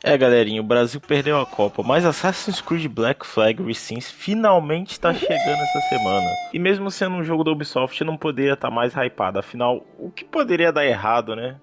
Galerinha, o Brasil perdeu a Copa, mas Assassin's Creed Black Flag Recense finalmente está chegando essa semana. E mesmo sendo um jogo da Ubisoft, não poderia estar mais hypado, afinal, o que poderia dar errado, né?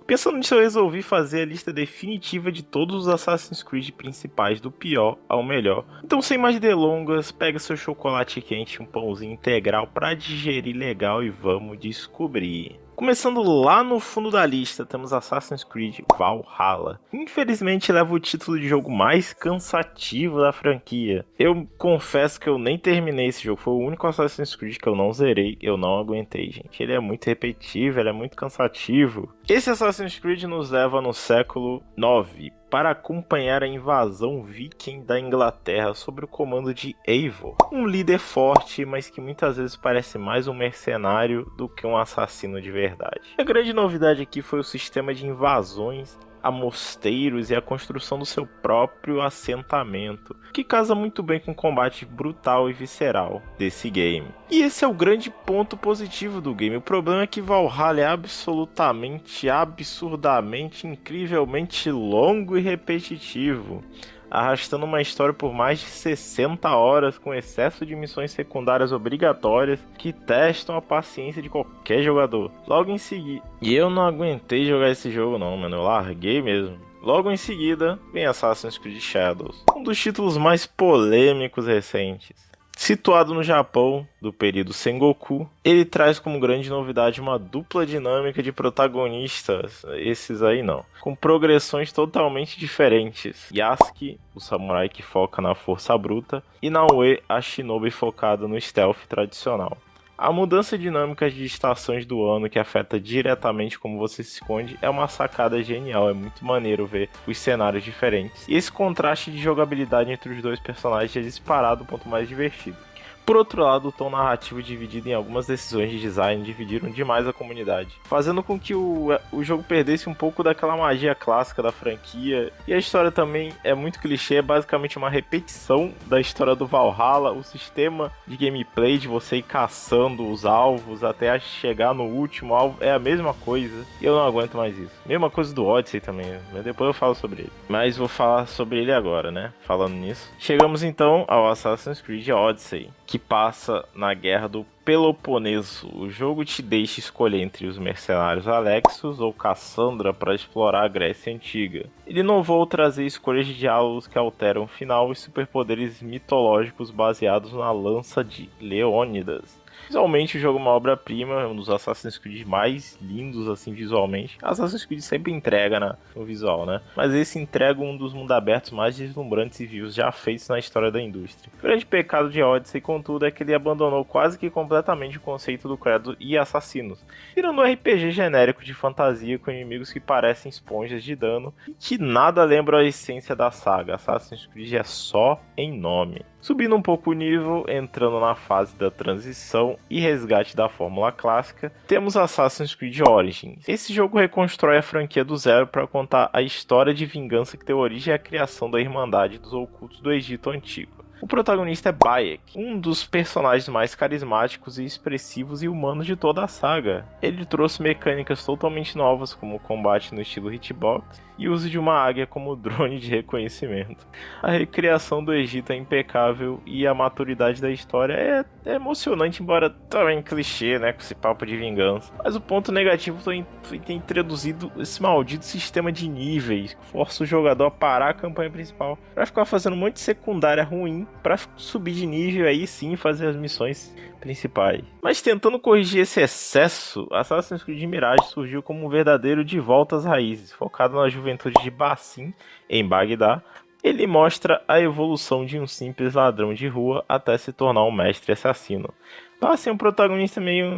Pensando nisso, eu resolvi fazer a lista definitiva de todos os Assassin's Creed principais, do pior ao melhor. Então, sem mais delongas, pega seu chocolate quente, um pãozinho integral pra digerir legal e vamos descobrir. Começando lá no fundo da lista, temos Assassin's Creed Valhalla. Infelizmente leva o título de jogo mais cansativo da franquia. Eu confesso que eu nem terminei esse jogo, foi o único Assassin's Creed que eu não zerei, eu não aguentei, gente. Ele é muito repetitivo, ele é muito cansativo. Esse Assassin's Creed nos leva no século IX, para acompanhar a invasão viking da Inglaterra sob o comando de Eivor, um líder forte, mas que muitas vezes parece mais um mercenário do que um assassino de verdade. A grande novidade aqui foi o sistema de invasões a mosteiros e a construção do seu próprio assentamento, que casa muito bem com o combate brutal e visceral desse game. E esse é o grande ponto positivo do game. O problema é que Valhalla é absolutamente, absurdamente, incrivelmente longo e repetitivo, arrastando uma história por mais de 60 horas com excesso de missões secundárias obrigatórias que testam a paciência de qualquer jogador. Logo em seguida, e eu não aguentei jogar esse jogo não, mano, eu larguei mesmo. Logo em seguida, vem Assassin's Creed Shadows, um dos títulos mais polêmicos recentes. Situado no Japão, do período Sengoku, ele traz como grande novidade uma dupla dinâmica de protagonistas, esses aí não, com progressões totalmente diferentes. Yasuke, o samurai que foca na força bruta, e Naoe, a shinobi focada no stealth tradicional. A mudança dinâmica de estações do ano que afeta diretamente como você se esconde é uma sacada genial, é muito maneiro ver os cenários diferentes. E esse contraste de jogabilidade entre os dois personagens é disparado o ponto mais divertido. Por outro lado, o tom narrativo dividido em algumas decisões de design dividiram demais a comunidade, fazendo com que o jogo perdesse um pouco daquela magia clássica da franquia. E a história também é muito clichê, é basicamente uma repetição da história do Valhalla. O sistema de gameplay de você ir caçando os alvos até chegar no último alvo é a mesma coisa, e eu não aguento mais isso. Mesma coisa do Odyssey também, mas depois eu falo sobre ele. Mas vou falar sobre ele agora, né? Falando nisso, chegamos então ao Assassin's Creed Odyssey, que passa na Guerra do Peloponeso. O jogo te deixa escolher entre os mercenários Alexos ou Cassandra para explorar a Grécia Antiga. Ele inovou ao trazer escolhas de diálogos que alteram o final e superpoderes mitológicos baseados na lança de Leônidas. Visualmente o jogo é uma obra-prima, é um dos Assassin's Creed mais lindos assim visualmente. Assassin's Creed sempre entrega no visual, né? Mas esse entrega um dos mundos abertos mais deslumbrantes e vivos já feitos na história da indústria. O grande pecado de Odyssey, contudo, é que ele abandonou quase que completamente o conceito do credo e assassinos, virando um RPG genérico de fantasia com inimigos que parecem esponjas de dano e que nada lembra a essência da saga. Assassin's Creed é só em nome. Subindo um pouco o nível, entrando na fase da transição e resgate da fórmula clássica, temos Assassin's Creed Origins. Esse jogo reconstrói a franquia do zero para contar a história de vingança que deu origem à criação da Irmandade dos Ocultos do Egito Antigo. O protagonista é Bayek, um dos personagens mais carismáticos e expressivos e humanos de toda a saga. Ele trouxe mecânicas totalmente novas, como o combate no estilo hitbox e o uso de uma águia como drone de reconhecimento. A recriação do Egito é impecável e a maturidade da história é emocionante, embora também clichê, né, com esse papo de vingança. Mas o ponto negativo foi ter introduzido esse maldito sistema de níveis, que força o jogador a parar a campanha principal para ficar fazendo um monte de secundária ruim para subir de nível aí sim fazer as missões principais. Mas tentando corrigir esse excesso, Assassin's Creed Mirage surgiu como um verdadeiro de volta às raízes, focado na juventude de Basim, em Bagdá. Ele mostra a evolução de um simples ladrão de rua até se tornar um mestre assassino. Basim é um protagonista meio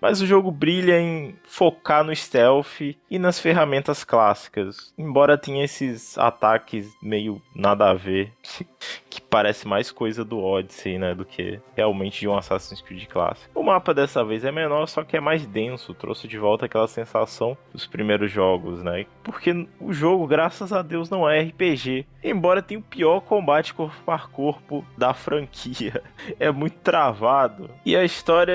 mas o jogo brilha em focar no stealth e nas ferramentas clássicas, embora tenha esses ataques meio nada a ver, que parece mais coisa do Odyssey, né, do que realmente de um Assassin's Creed clássico. O mapa dessa vez é menor, só que é mais denso, trouxe de volta aquela sensação dos primeiros jogos, né, porque o jogo, graças a Deus, não é RPG, embora tenha o pior combate corpo a corpo da franquia. É muito travado. E a história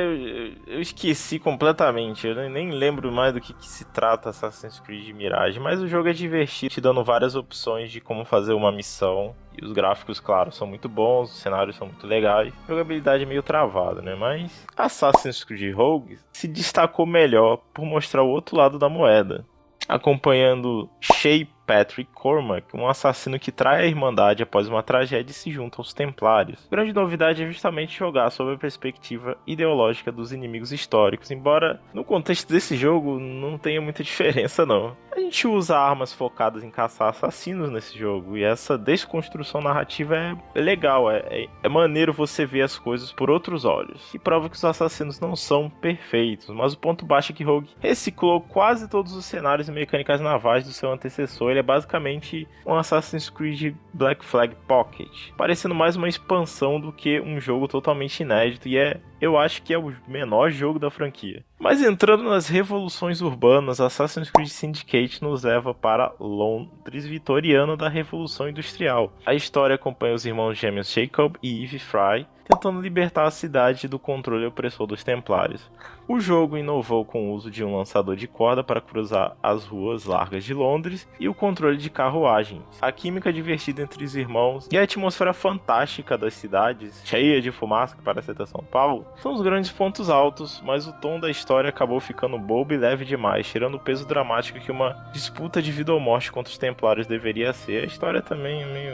eu esqueci completamente, eu nem lembro mais do que se trata Assassin's Creed Mirage, mas o jogo é divertido, te dando várias opções de como fazer uma missão. E os gráficos, claro, são muito bons, os cenários são muito legais. A jogabilidade é meio travada, né? Mas Assassin's Creed Rogue se destacou melhor por mostrar o outro lado da moeda, acompanhando Shay Patrick Cormac, um assassino que trai a Irmandade após uma tragédia e se junta aos Templários. A grande novidade é justamente jogar sob a perspectiva ideológica dos inimigos históricos, embora no contexto desse jogo não tenha muita diferença não. A gente usa armas focadas em caçar assassinos nesse jogo, e essa desconstrução narrativa é legal, é maneiro você ver as coisas por outros olhos. E prova que os assassinos não são perfeitos, mas o ponto baixo é que Rogue reciclou quase todos os cenários e mecânicas navais do seu antecessor. Ele é basicamente um Assassin's Creed Black Flag Pocket, parecendo mais uma expansão do que um jogo totalmente inédito, e eu acho que é o menor jogo da franquia. Mas entrando nas revoluções urbanas, Assassin's Creed Syndicate nos leva para Londres vitoriano da Revolução Industrial. A história acompanha os irmãos gêmeos Jacob e Eve Fry tentando libertar a cidade do controle opressor dos Templários. O jogo inovou com o uso de um lançador de corda para cruzar as ruas largas de Londres e o controle de carruagens. A química divertida entre os irmãos e a atmosfera fantástica das cidades, cheia de fumaça que parece até São Paulo, são os grandes pontos altos, mas o tom da história acabou ficando bobo e leve demais, tirando o peso dramático que uma disputa de vida ou morte contra os Templários deveria ser. A história também é meio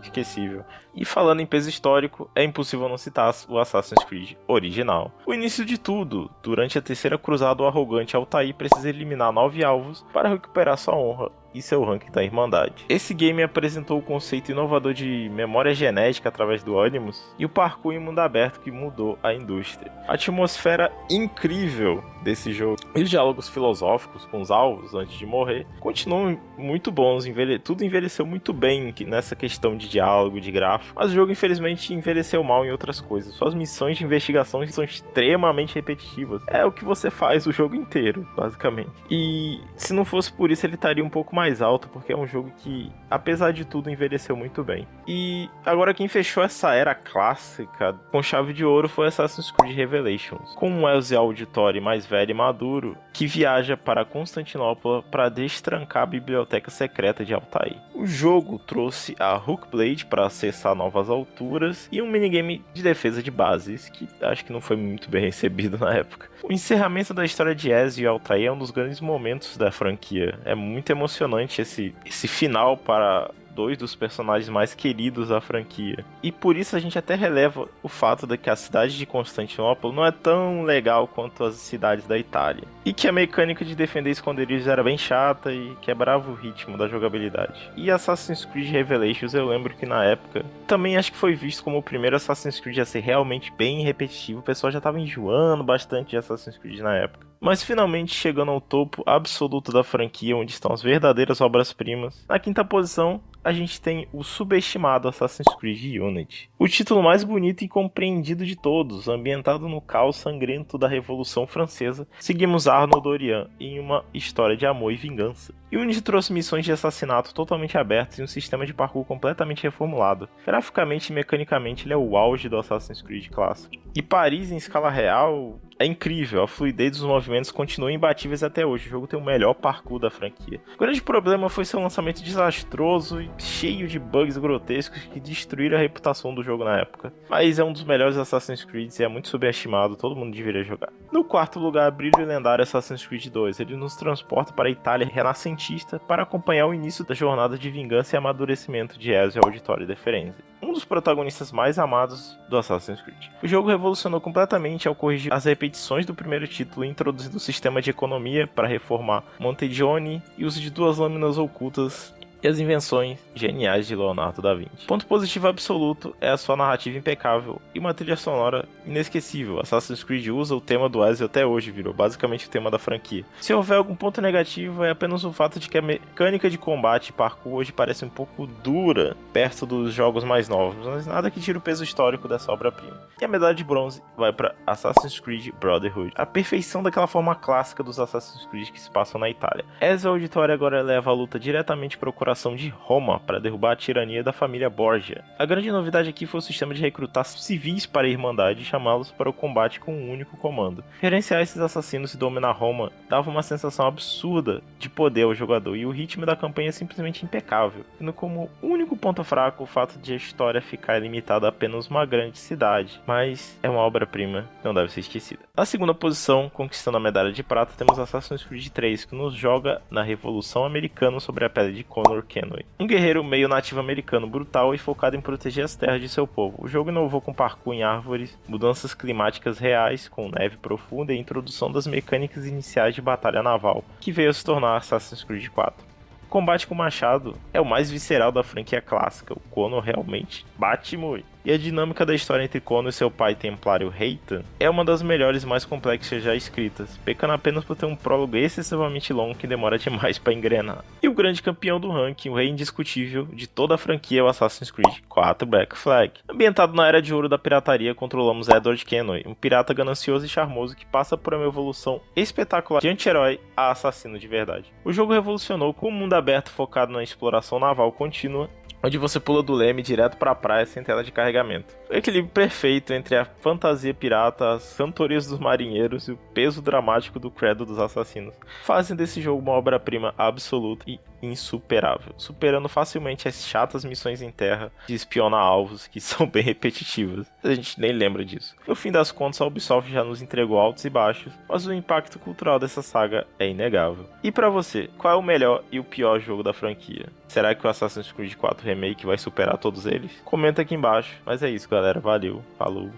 esquecível. E falando em peso histórico, é impossível não citar o Assassin's Creed original. O início de tudo, durante a terceira cruzada, o arrogante Altair precisa eliminar 9 alvos para recuperar sua honra e seu ranking da Irmandade. Esse game apresentou o conceito inovador de memória genética através do Animus e o parkour em mundo aberto que mudou a indústria. A atmosfera incrível desse jogo e os diálogos filosóficos com os alvos antes de morrer continuam muito bons, tudo envelheceu muito bem nessa questão de diálogo, de gráfico, mas o jogo infelizmente envelheceu mal em outras coisas. Suas missões de investigação são extremamente repetitivas. É o que você faz o jogo inteiro, basicamente. E se não fosse por isso ele estaria um pouco mais alto, porque é um jogo que, apesar de tudo, envelheceu muito bem. E agora quem fechou essa era clássica com chave de ouro foi Assassin's Creed Revelations, com um Ezio Auditore mais velho e maduro que viaja para Constantinopla para destrancar a biblioteca secreta de Altair. O jogo trouxe a Hookblade para acessar novas alturas e um minigame de defesa de bases que acho que não foi muito bem recebido na época. O encerramento da história de Ezio e Altair é um dos grandes momentos da franquia. É muito emocionante esse final para dois dos personagens mais queridos da franquia. E por isso a gente até releva o fato de que a cidade de Constantinopla não é tão legal quanto as cidades da Itália. E que a mecânica de defender esconderijos era bem chata e quebrava o ritmo da jogabilidade. E Assassin's Creed Revelations, eu lembro que na época também acho que foi visto como o primeiro Assassin's Creed a ser realmente bem repetitivo. O pessoal já estava enjoando bastante de Assassin's Creed na época. Mas finalmente chegando ao topo absoluto da franquia, onde estão as verdadeiras obras-primas. Na quinta posição, a gente tem o subestimado Assassin's Creed Unity. O título mais bonito e compreendido de todos, ambientado no caos sangrento da Revolução Francesa, seguimos Arnaud Dorian em uma história de amor e vingança. Unity trouxe missões de assassinato totalmente abertas e um sistema de parkour completamente reformulado. Graficamente e mecanicamente ele é o auge do Assassin's Creed clássico. E Paris em escala real é incrível, a fluidez dos movimentos continua imbatíveis até hoje. O jogo tem o melhor parkour da franquia. O grande problema foi seu lançamento desastroso e cheio de bugs grotescos que destruíram a reputação do jogo na época. Mas é um dos melhores Assassin's Creed e é muito subestimado, todo mundo deveria jogar. No quarto lugar, brilho lendário Assassin's Creed 2. Ele nos transporta para a Itália renascentista para acompanhar o início da jornada de vingança e amadurecimento de Ezio Auditore de Firenze, um dos protagonistas mais amados do Assassin's Creed. O jogo revolucionou completamente ao corrigir as repetições do primeiro título, introduzindo o sistema de economia para reformar Montegione e uso de 2 lâminas ocultas e as invenções geniais de Leonardo da Vinci. Ponto positivo absoluto é a sua narrativa impecável e uma trilha sonora inesquecível. Assassin's Creed usa o tema do Ezio até hoje, virou basicamente o tema da franquia. Se houver algum ponto negativo é apenas o fato de que a mecânica de combate e parkour hoje parece um pouco dura perto dos jogos mais novos, mas nada que tire o peso histórico dessa obra-prima. E a medalha de bronze vai para Assassin's Creed Brotherhood, a perfeição daquela forma clássica dos Assassin's Creed que se passam na Itália. Ezio Auditore agora leva a luta diretamente para o coração de Roma para derrubar a tirania da família Borgia. A grande novidade aqui foi o sistema de recrutar civis para a Irmandade e chamá-los para o combate com um único comando. Gerenciar esses assassinos e dominar Roma dava uma sensação absurda de poder ao jogador, e o ritmo da campanha é simplesmente impecável, tendo como único ponto fraco o fato de a história ficar limitada a apenas uma grande cidade, mas é uma obra-prima, não deve ser esquecida. Na segunda posição, conquistando a medalha de prata, temos Assassin's Creed 3, que nos joga na Revolução Americana sobre a pele de Connor Kenway, um guerreiro meio nativo americano brutal e focado em proteger as terras de seu povo. O jogo inovou com parkour em árvores, mudanças climáticas reais, com neve profunda e a introdução das mecânicas iniciais de batalha naval, que veio a se tornar Assassin's Creed 4. O combate com o machado é o mais visceral da franquia clássica, o Connor realmente bate muito. E a dinâmica da história entre Connor e seu pai templário Reitan é uma das melhores e mais complexas já escritas, pecando apenas por ter um prólogo excessivamente longo que demora demais para engrenar. E o grande campeão do ranking, o rei indiscutível de toda a franquia, é o Assassin's Creed 4 Black Flag. Ambientado na era de ouro da pirataria, controlamos Edward Kenway, um pirata ganancioso e charmoso que passa por uma evolução espetacular de anti-herói a assassino de verdade. O jogo revolucionou com um mundo aberto focado na exploração naval contínua, onde você pula do leme direto para a praia sem tela de carregamento. O equilíbrio perfeito entre a fantasia pirata, as cantorias dos marinheiros e o peso dramático do credo dos assassinos fazem desse jogo uma obra-prima absoluta e insuperável, superando facilmente as chatas missões em terra de espionar alvos, que são bem repetitivas. A gente nem lembra disso. No fim das contas, a Ubisoft já nos entregou altos e baixos, mas o impacto cultural dessa saga é inegável. E pra você, qual é o melhor e o pior jogo da franquia? Será que o Assassin's Creed 4 Remake vai superar todos eles? Comenta aqui embaixo. Mas é isso, galera. Valeu. Falou.